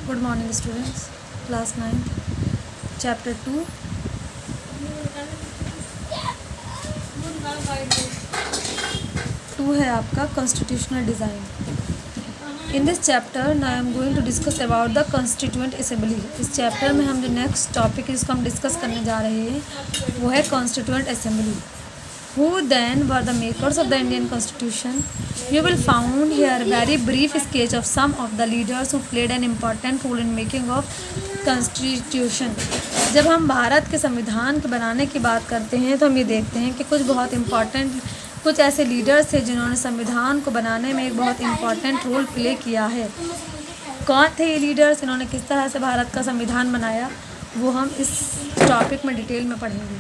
Good morning students, class 9, chapter 2. Two है आपका constitutional design. In this chapter I am going to discuss about the constituent assembly. इस chapter में हम जो next topic इसको हम डिस्कस करने जा रहे हैं वो है constituent assembly. Who then were the makers of the Indian Constitution? You will find here a very brief sketch of some of the leaders who played an important role in making of Constitution. जब हम भारत के संविधान के बनाने की बात करते हैं तो हम ये देखते हैं कि कुछ बहुत इम्पॉर्टेंट कुछ ऐसे लीडर्स थे जिन्होंने संविधान को बनाने में एक बहुत इम्पॉर्टेंट रोल प्ले किया है। कौन थे ये लीडर्स, इन्होंने किस तरह से भारत का संविधान बनाया, वो हम इस टॉपिक में डिटेल में पढ़ेंगे।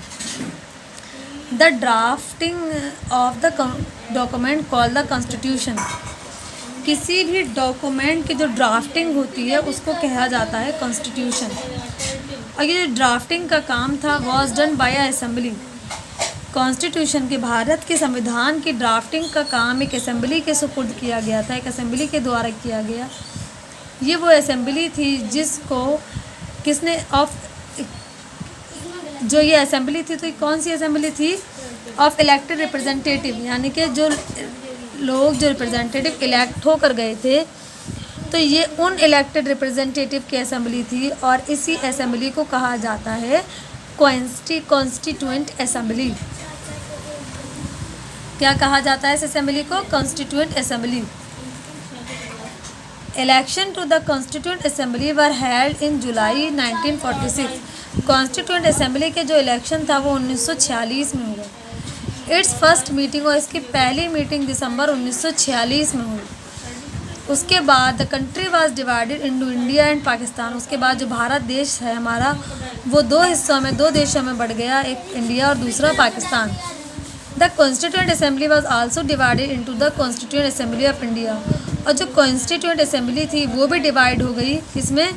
The drafting of the document called the constitution. किसी भी डॉक्यूमेंट की जो ड्राफ्टिंग होती है उसको कहा जाता है कॉन्स्टिट्यूशन। और ये जो ड्राफ्टिंग का काम था was done by assembly. Constitution के भारत के संविधान की ड्राफ्टिंग का काम एक असेंबली के सुपुर्द किया गया था, एक असेंबली के द्वारा किया गया। ये वो असेंबली थी जिसको किसने जो ये असेंबली थी, तो ये कौन सी असेंबली थी? ऑफ इलेक्टेड रिप्रेजेंटेटिव, यानी कि जो लोग जो रिप्रेजेंटेटिव इलेक्ट होकर गए थे, तो ये उन इलेक्टेड रिप्रेजेंटेटिव की असेंबली थी। और इसी असेंबली को कहा जाता है कॉन्स्टिट्यूएंट असेंबली। क्या कहा जाता है इस असेंबली को? Constituent assembly. Election to the constituent assembly were held in July 1946। Constituent assembly के जो इलेक्शन था वो 1946 में हुआ। इट्स फर्स्ट मीटिंग, और इसकी पहली मीटिंग दिसंबर 1946 में हुई। उसके बाद the country was divided into India and Pakistan. उसके बाद जो भारत देश है हमारा वो दो हिस्सों में, दो देशों में बढ़ गया, एक इंडिया और दूसरा Pakistan. The constituent assembly was also divided into the constituent assembly of India. और जो कॉन्स्टिट्यूएंट असेंबली थी वो भी डिवाइड हो गई। इसमें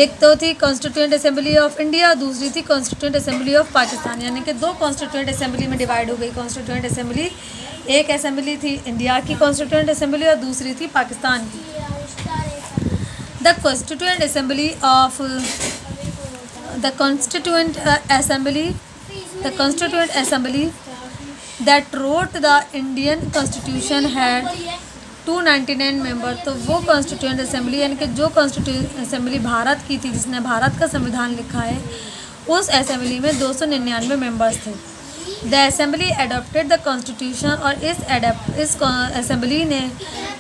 एक तो थी कॉन्स्टिट्यूएंट असेंबली ऑफ इंडिया, दूसरी थी कॉन्स्टिट्यूएंट असेंबली ऑफ पाकिस्तान, यानी कि दो कॉन्स्टिट्यूएंट असेंबली में डिवाइड हो गई कॉन्स्टिट्यूएंट असेंबली। एक असेंबली थी इंडिया की कॉन्स्टिट्यूएंट असेंबली और दूसरी थी पाकिस्तान की। The constituent assembly of the constituent assembly that wrote the Indian constitution had 299 member. तो वो कॉन्स्टिट्यूएंट असेंबली यानी कि जो कॉन्स्टिट्यूएंट असेंबली भारत की थी, जिसने भारत का संविधान लिखा है, उस असेंबली में 299 मेंबर्स थे। The assembly adopted the constitution, और इस असेंबली ने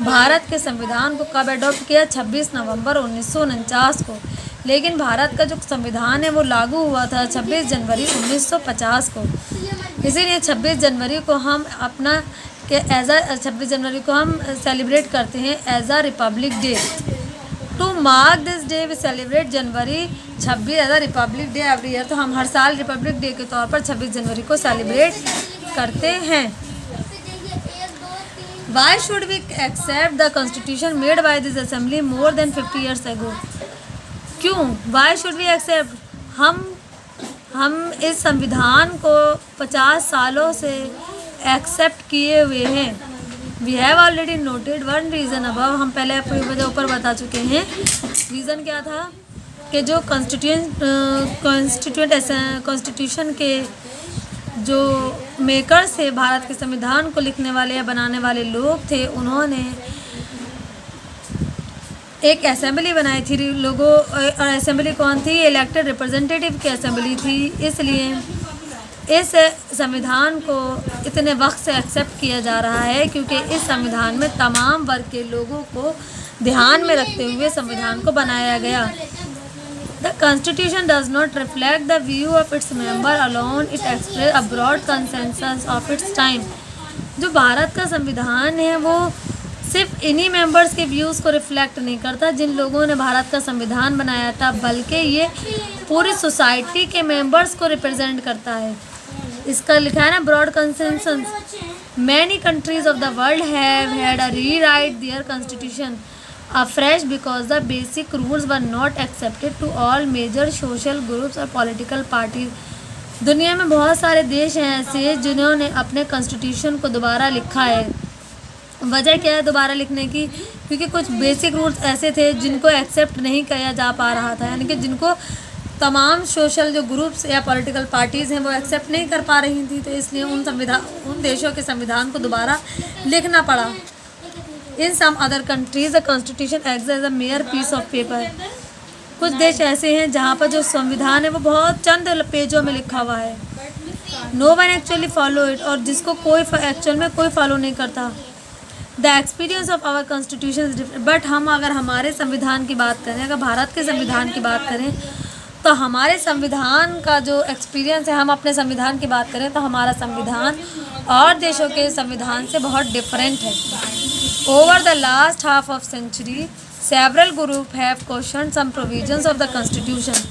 भारत के संविधान को कब एडॉप्ट किया? 26 नवंबर 1949 को। लेकिन भारत का जो संविधान है वो लागू हुआ था 26 जनवरी 1950 को। इसीलिए 26 जनवरी को हम अपना कि 26 जनवरी को हम सेलिब्रेट करते हैं as a republic day. To mark this day we celebrate January 26 as a republic day every year. तो हम हर साल रिपब्लिक डे के तौर पर 26 जनवरी को सेलिब्रेट करते हैं। Why should we accept the constitution made by this assembly more than 50 years ago? क्यों? Why should we accept? हम इस संविधान को 50 सालों से एक्सेप्ट किए हुए हैं। We have already noted one reason above. हम पहले वजह ऊपर बता चुके हैं। रीज़न क्या था कि जो कॉन्स्टिट्यूशन के जो मेकर्स थे, भारत के संविधान को लिखने वाले या बनाने वाले लोग थे, उन्होंने एक असेंबली बनाई थी लोगों। और असेंबली कौन थी? इलेक्टेड रिप्रेजेंटेटिव की असेंबली थी। इसलिए इस संविधान को इतने वक्त से एक्सेप्ट किया जा रहा है क्योंकि इस संविधान में तमाम वर्ग के लोगों को ध्यान में रखते हुए संविधान को बनाया गया। The constitution does not reflect the view of its member alone, it express a broad consensus of its time. जो भारत का संविधान है वो सिर्फ इन्हीं मेंबर्स के व्यूज़ को रिफ्लेक्ट नहीं करता जिन लोगों ने भारत का संविधान बनाया था, बल्कि ये पूरी सोसाइटी के मेंबर्स को रिप्रेजेंट करता है। इसका लिखा है ना broad consensus. Many countries of the world have had a rewrite their constitution afresh because the basic rules were not accepted to all major social groups और political parties। दुनिया में बहुत सारे देश हैं ऐसे जिन्होंने अपने कॉन्स्टिट्यूशन को दोबारा लिखा है। वजह क्या है दोबारा लिखने की? क्योंकि कुछ बेसिक रूल्स ऐसे थे जिनको एक्सेप्ट नहीं किया जा पा रहा था, यानी कि जिनको तमाम सोशल जो ग्रुप्स या पॉलिटिकल पार्टीज़ हैं वो एक्सेप्ट नहीं कर पा रही थी। तो इसलिए उन देशों के संविधान को दोबारा लिखना पड़ा। In some other countries the constitution acts as a mere piece of paper. कुछ देश ऐसे हैं जहाँ पर जो संविधान है वो बहुत चंद पेजों में लिखा हुआ है। No one actually follow it, और जिसको कोई एक्चुअल में कोई फॉलो नहीं करता। The experience of our constitution is different. But हम अगर हमारे संविधान की बात करें, अगर भारत के संविधान की बात करें, तो हमारे संविधान का जो एक्सपीरियंस है, हम अपने संविधान की बात करें तो हमारा संविधान और देशों के संविधान से बहुत डिफरेंट है। Over the last half of century several group have questioned some provisions of the constitution.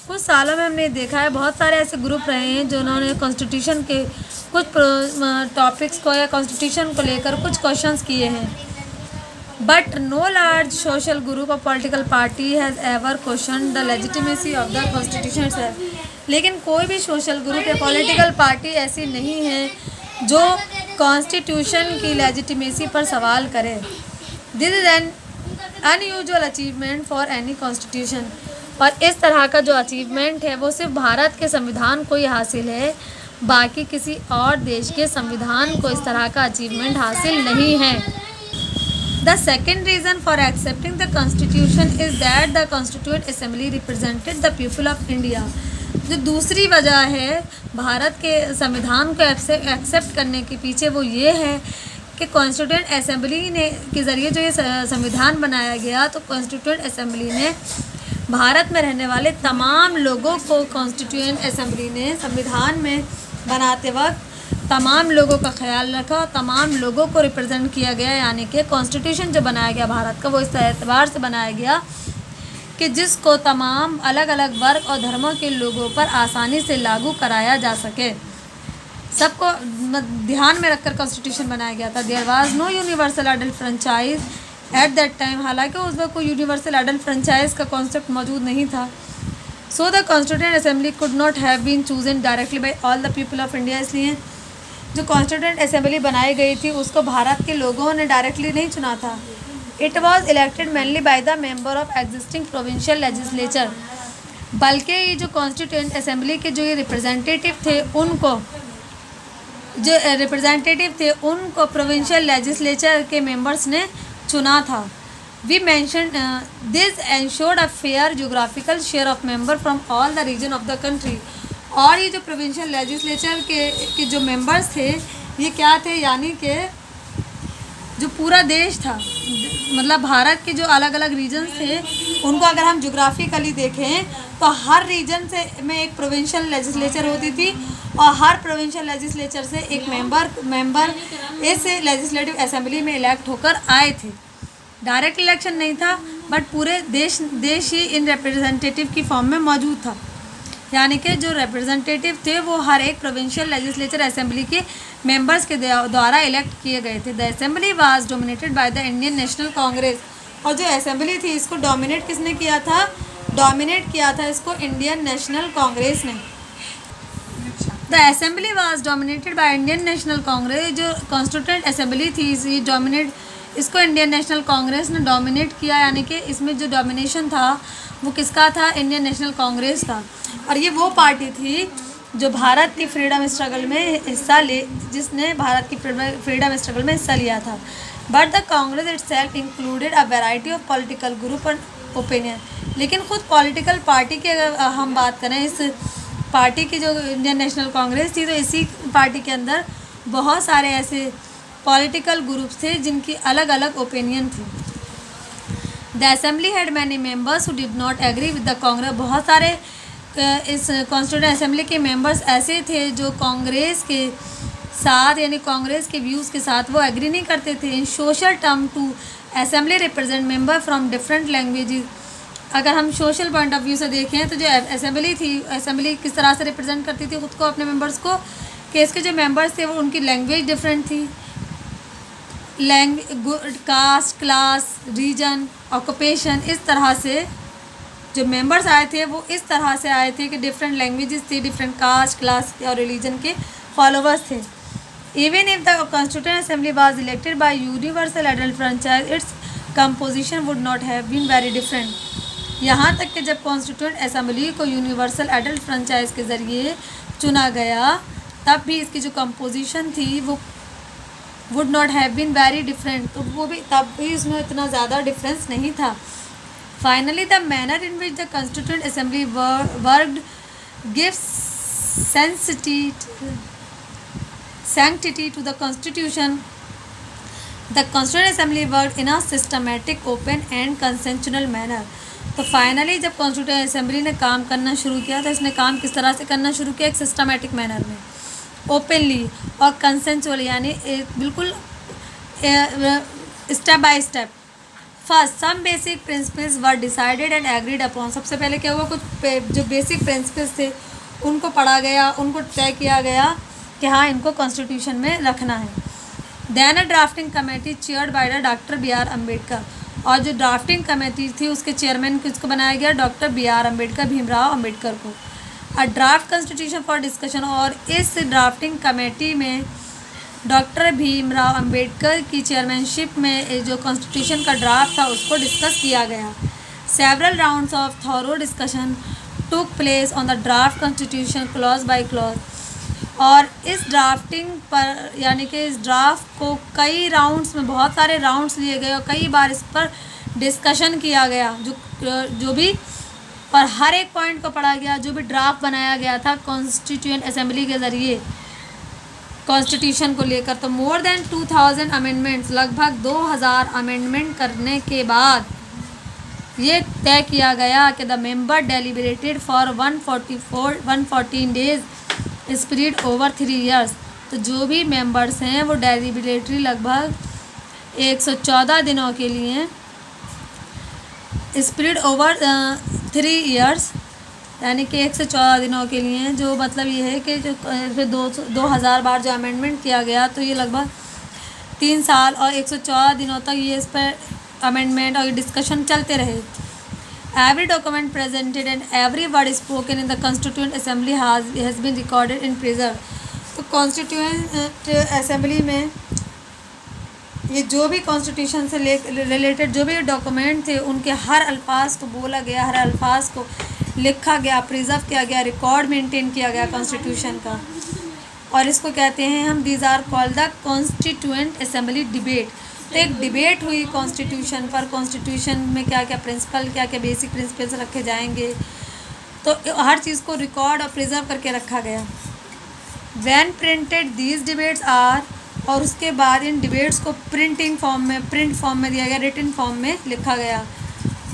कुछ सालों में हमने देखा है बहुत सारे ऐसे ग्रुप रहे हैं जिन्होंने कॉन्स्टिट्यूशन के कुछ टॉपिक्स को या कॉन्स्टिट्यूशन को लेकर कुछ क्वेश्चंस किए हैं। But no large social group और political party has ever question the legitimacy of the constitution itself. लेकिन कोई भी सोशल ग्रुप या पॉलिटिकल पार्टी ऐसी नहीं है जो कॉन्स्टिट्यूशन की लेजिटिमेसी पर सवाल करे। This is an unusual achievement for any constitution. और इस तरह का जो अचीवमेंट है वो सिर्फ भारत के संविधान को ही हासिल है, बाकी किसी और देश के संविधान को इस तरह का अचीवमेंट हासिल नहीं है। The second reason for accepting the constitution is that the constituent assembly represented the people of India. जो दूसरी वजह है भारत के संविधान को एक्सेप्ट करने के पीछे वो ये है कि कॉन्स्टिट्यूएंट असेंबली ने के ज़रिए जो ये संविधान बनाया गया, तो कॉन्स्टिट्यूएंट असेंबली ने भारत में रहने वाले तमाम लोगों को, कॉन्स्टिट्यूएंट असेंबली ने संविधान में बनाते वक्त तमाम लोगों का ख्याल रखा, तमाम लोगों को रिप्रेजेंट किया गया। यानी कि कॉन्स्टिट्यूशन जो बनाया गया भारत का वो इस एतबार से बनाया गया कि जिसको तमाम अलग अलग वर्ग और धर्मों के लोगों पर आसानी से लागू कराया जा सके। सबको ध्यान में रखकर कॉन्स्टिट्यूशन बनाया गया था। There was no universal adult franchise at that time. हालांकि उस वक्त कोई यूनिवर्सल अडल्ट फ्रेंचाइज का कॉन्सेप्ट मौजूद नहीं था। So the constituent assembly could not have been chosen directly by all the people of India. इसलिए जो कॉन्स्टिट्यूएंट असेंबली बनाई गई थी उसको भारत के लोगों ने डायरेक्टली नहीं चुना था। It was elected mainly by the member of existing provincial legislature. बल्कि ये जो कॉन्स्टिट्यूएंट असेंबली के जो ये रिप्रेजेंटेटिव थे उनको प्रोविंशियल लेजिस्लेचर के मेंबर्स ने चुना था। We mention this ensured a fair geographical share of member from all the region of the country. और ये जो प्रोविंशियल लेजिस्लेचर के जो मेंबर्स थे ये क्या थे, यानी कि जो पूरा देश था, मतलब भारत के जो अलग अलग रीजन्स थे उनको अगर हम जोग्राफिकली देखें तो हर रीजन से में एक प्रोविंशियल लेजिस्लेचर होती थी और हर प्रोविंशियल लेजिस्लेचर से एक मेंबर इस लेजिस्लेटिव असेंबली में इलेक्ट होकर आए थे। डायरेक्ट इलेक्शन नहीं था, बट पूरे देश ही इन रिप्रेजेंटेटिव की फॉर्म में मौजूद था। यानी कि जो रिप्रेजेंटेटिव थे वो हर एक प्रोविंशियल लेजिस्लेचर असेंबली के मेंबर्स के द्वारा इलेक्ट किए गए थे। The assembly was dominated by the Indian national Congress. और जो असेंबली थी इसको डोमिनेट किसने किया था? डोमिनेट किया था इसको इंडियन नेशनल कांग्रेस ने। The assembly was dominated by Indian national Congress. जो कॉन्स्टिट्यूएंट असेंबली थी इसको इंडियन नेशनल कांग्रेस ने डोमिनेट किया। यानी कि इसमें जो डोमिनेशन था वो किसका था? इंडियन नेशनल कांग्रेस था। और ये वो पार्टी थी जो भारत की फ्रीडम स्ट्रगल में जिसने भारत की फ्रीडम स्ट्रगल में हिस्सा लिया था। But the Congress itself included a variety of political group and opinion. लेकिन खुद पॉलिटिकल पार्टी की अगर हम बात करें, इस पार्टी की जो इंडियन नेशनल कांग्रेस थी, तो इसी पार्टी के अंदर बहुत सारे ऐसे पॉलिटिकल ग्रुप्स थे जिनकी अलग अलग ओपिनियन थी। The assembly had many members who did not agree with the Congress. बहुत सारे इस कॉन्स्टिट्यूएंट असेंबली के मेंबर्स ऐसे थे जो कांग्रेस के साथ, यानी कांग्रेस के व्यूज़ के साथ वो एग्री नहीं करते थे। In social term to assembly represent member from different languages. अगर हम सोशल पॉइंट ऑफ व्यू से देखें तो जो असेंबली थी, असेंबली किस तरह से रिप्रेजेंट करती थी खुद को, अपने मेंबर्स को, कि इसके जो मेंबर्स थे वो उनकी लैंग्वेज डिफरेंट थी। कास्ट, क्लास, रीजन, ऑक्यूपेशन, इस तरह से जो मेंबर्स आए थे वो इस तरह से आए थे कि डिफरेंट लैंग्वेजेस थी, डिफरेंट कास्ट, क्लास और रिलीजन के फॉलोवर्स थे। Even if the constituent assembly was elected by universal adult franchise, its composition would not have been very different. यहाँ तक कि जब कॉन्स्टिट्यूएंट असेंबली को यूनिवर्सल एडल्ट फ्रेंचाइज के ज़रिए चुना गया तब भी इसकी जो कंपोजिशन थी वो would not have been very different, तो वो भी तब भी इसमें इतना ज़्यादा डिफरेंस नहीं था। Finally the manner in which the constituent assembly worked gives sanctity to the constitution. The constituent assembly worked in a systematic, open and consensual manner. तो फाइनली जब कॉन्स्टिट्यूएंट असेंबली ने काम करना शुरू किया तो इसने काम किस तरह से करना शुरू किया, एक सिस्टमेटिक मैनर में, ओपनली और कंसेंसुअल, यानी बिल्कुल step by step. First some basic principles were decided and agreed upon. सबसे पहले क्या हुआ, कुछ जो बेसिक प्रिंसिपल्स थे उनको पढ़ा गया, उनको तय किया गया कि हाँ इनको कॉन्स्टिट्यूशन में रखना है। Then a drafting committee chaired by the doctor B R Ambedkar, और जो ड्राफ्टिंग कमेटी थी उसके चेयरमैन किसको बनाया गया, doctor B R Ambedkar, Bhimrao Ambedkar को। A draft constitution for discussion, और इस ड्राफ्टिंग कमेटी में डॉक्टर भीमराव अम्बेडकर की चेयरमैनशिप में जो कॉन्स्टिट्यूशन का ड्राफ्ट था उसको डिस्कस किया गया। Several rounds of thorough discussion took place on the draft constitution clause by clause, और इस ड्राफ्टिंग पर यानी कि इस ड्राफ्ट को कई राउंड्स में, बहुत सारे राउंड्स लिए गए और कई बार इस पर डिस्कशन किया गया, जो भी और हर एक पॉइंट को पढ़ा गया, जो भी ड्राफ्ट बनाया गया था कॉन्स्टिट्यूएंट असेंबली के ज़रिए कॉन्स्टिट्यूशन को लेकर। तो मोर देन 2000 अमेंडमेंट्स, लगभग 2000 अमेंडमेंट करने के बाद ये तय किया गया कि the member deliberated for 114 days spread over 3 years। तो जो भी मेंबर्स हैं वो डेलिब्रेटरी लगभग 114 दिनों के लिए स्प्रेड ओवर 3 years, यानी कि 114 दिनों के लिए, जो मतलब ये है कि जो फिर 2000 बार जो अमेंडमेंट किया गया तो ये लगभग 3 साल और 114 दिनों तक ये इस पर अमेंडमेंट और डिस्कशन चलते रहे। Every document presented and every word spoken in the Constituent Assembly has been recorded and preserved। तो कॉन्स्टिट्यूएंट असेंबली में ये जो भी कॉन्स्टिट्यूशन से रिलेटेड जो भी डॉक्यूमेंट थे उनके हर अल्फाज को बोला गया, हर अल्फाज को लिखा गया, प्रिजर्व किया गया, रिकॉर्ड मेंटेन किया गया कॉन्स्टिट्यूशन का, और इसको कहते हैं हम these are called the constituent assembly debate. तो एक डिबेट हुई कॉन्स्टिट्यूशन पर, कॉन्स्टिट्यूशन में क्या क्या प्रिंसिपल, क्या क्या बेसिक प्रिंसिपल्स रखे जाएंगे, तो हर चीज़ को रिकॉर्ड और प्रिजर्व करके रखा गया। When printed these debates are, और उसके बाद इन डिबेट्स को प्रिंट फॉर्म में दिया गया, रिटन फॉर्म में लिखा गया।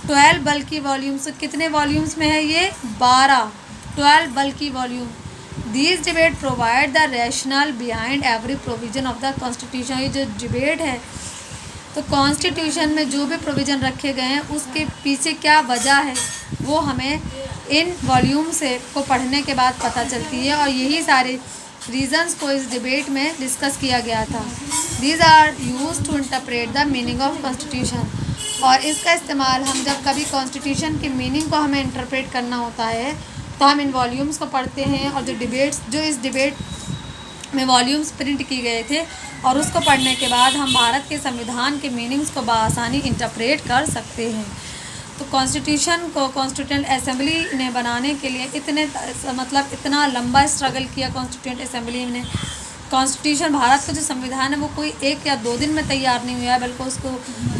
12 बल्कि वॉल्यूम्स, कितने वॉल्यूम्स में है ये, 12 बल्कि volume. These debate provide the rational behind every provision of the constitution. ये जो डिबेट है तो कॉन्स्टिट्यूशन में जो भी प्रोविज़न रखे गए हैं उसके पीछे क्या वजह है वो हमें इन वॉल्यूम से को पढ़ने के बाद पता चलती है, और यही सारे रीजंस को इस डिबेट में डिस्कस किया गया था। These are use to interpret the meaning of constitution, और इसका इस्तेमाल हम जब कभी कॉन्स्टिट्यूशन की मीनिंग को हमें इंटरप्रेट करना होता है तो हम इन वॉल्यूम्स को पढ़ते हैं, और जो इस डिबेट में वॉल्यूम्स प्रिंट किए गए थे और उसको पढ़ने के बाद हम भारत के संविधान के मीनिंग्स को बआसानी इंटरप्रेट कर सकते हैं। तो कॉन्स्टिट्यूशन को कॉन्स्टिट्यूएंट असेंबली ने बनाने के लिए इतना लंबा स्ट्रगल किया कॉन्स्टिट्यूएंट असेंबली ने। कॉन्स्टिट्यूशन, भारत का जो संविधान है वो कोई 1 या 2 दिन में तैयार नहीं हुआ है, बल्कि उसको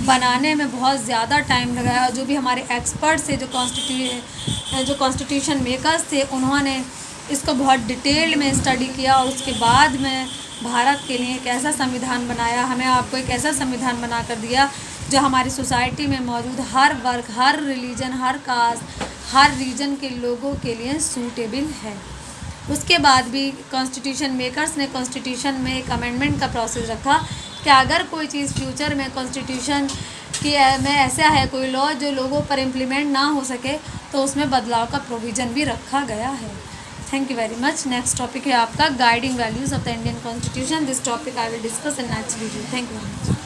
बनाने में बहुत ज़्यादा टाइम लगा है। और जो भी हमारे एक्सपर्ट्स थे, जो कॉन्स्टिट्यूशन मेकर्स थे, उन्होंने इसको बहुत डिटेल्ड में स्टडी किया और उसके बाद में भारत के लिए एक ऐसा संविधान बनाया, हमें आपको एक ऐसा संविधान बना कर दिया जो हमारी सोसाइटी में मौजूद हर वर्ग, हर रिलीजन, हर कास्ट, हर रीजन के लोगों के लिए सूटेबल है। उसके बाद भी कॉन्स्टिट्यूशन मेकर्स ने कॉन्स्टिट्यूशन में एक अमेंडमेंट का प्रोसेस रखा कि अगर कोई चीज़ फ्यूचर में कॉन्स्टिट्यूशन में ऐसा है कोई लॉ जो लोगों पर इम्प्लीमेंट ना हो सके तो उसमें बदलाव का प्रोविज़न भी रखा गया है। Thank you very much. Next topic है आपका guiding values of the Indian constitution. This topic I will discuss in next video. Thank you very much.